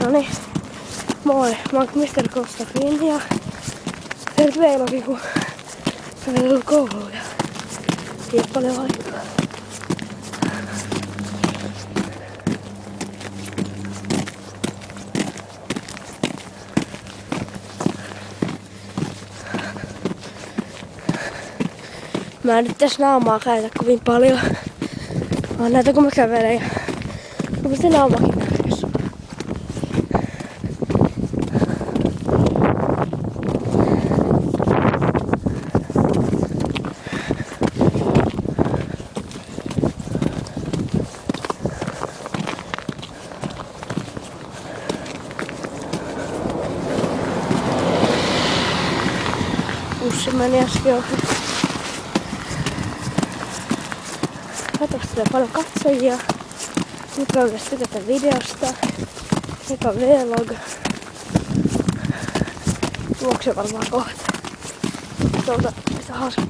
Noniin, moi, mä oon Mr. Kostafin ja nyt veilokin kun mä vielä tullut kouluun ja ei oo paljon aikaa. Mä en nyt tässä naamaa käytä kovin paljon. Mä näitä kun mä kävelen ja kun se naamakin näkyy. Bussi meni äsken ohi. Katsotaan tulee paljon katsojia. Mikä on myös tykätä videosta. Mikä on vlog. Juokse varmaan kohta. Tuolta mitä hanskat.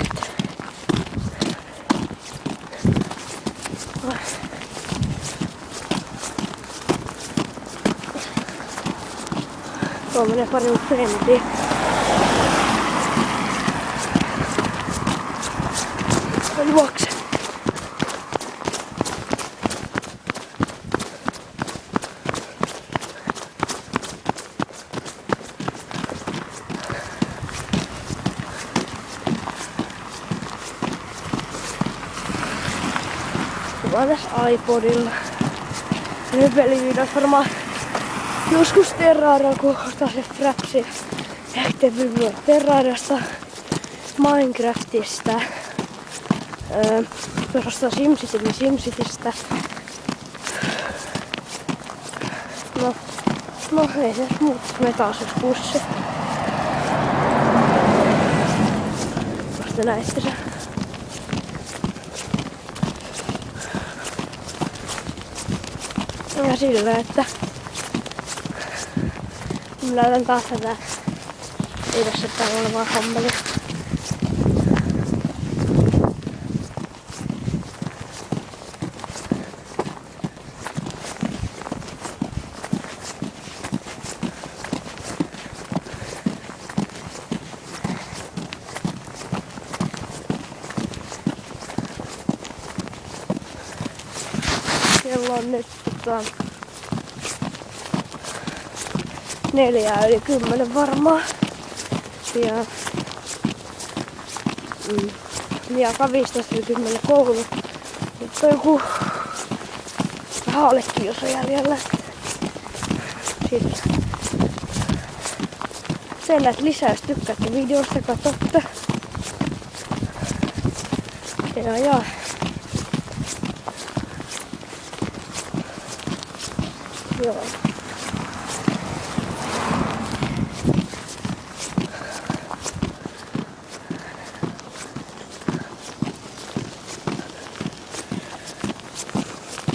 Tuolla menee pari frendiä. Mä juoksen. Kuvaan tässä iPodilla. Nyt pelivideot varmaan joskus Terraria, kun ottaa se Frapsi. Ehkä Terrariasta, Minecraftista. Perustaa SimCity, niin SimCitystä. No ei se muut. Me taas jos bussi. Vasta näitte se. Ja sillä, että mä näytän taas tätä edessä täällä olevaa hommelia. Kello on nyt 4:10 varmaan. Ja 15:10 koulu. Nyt on joku haallekin jos on jäljellä. Sillä. Sen näet lisää jos tykkäätte videosta, katsotte. Ja. Joo.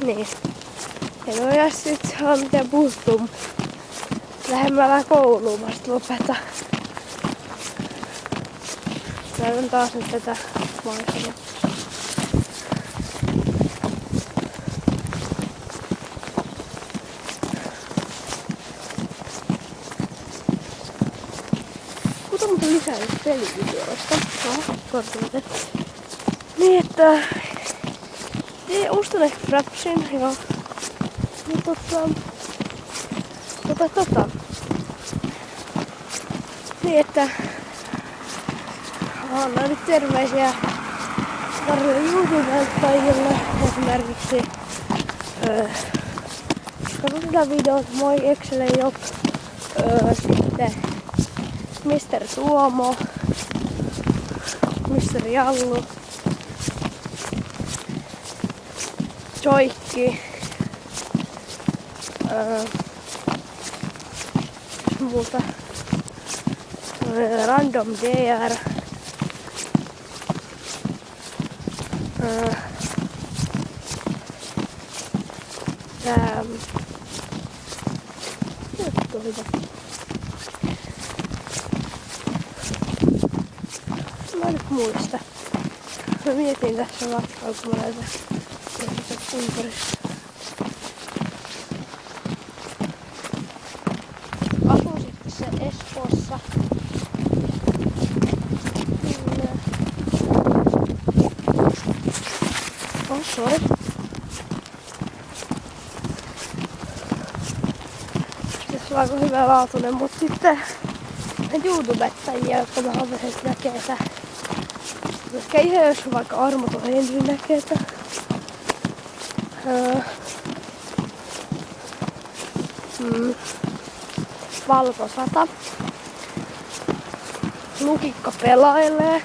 Niin. En oo edes sit saa mitään puuttua. Lähemmällä kouluun vasta lopeta. Näytän taas nyt tätä maisemaa. Mutta lisää pelivideoista. Kortille. Niin että ostan ehkä Frapsin ja niin että annan nyt terveisiä tarjolle YouTube-näyttäjille esimerkiksi katso tätä videota, moi Excel Job, sitten Mr. Tuomo, Mr. Jallu, Joikki, muuta, Random DR, mä en nyt muista. Mä mietin tässä matkaa, kun mä näytän ympäristö. kyllä. Oh, sorry. Tässä on aika hyvä laatuinen, mutta sitten YouTubettajia, jotka vähän näkee tää. Ehkä ihan jos vaikka Armo Tohenry näkee tää. Valkosata. Lukikka pelailee.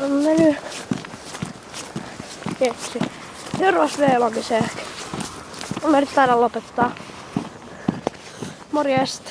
On mennyt keksi. Seuraavassa vlogissa ehkä. Mä yritän lopettaa. Morjesta.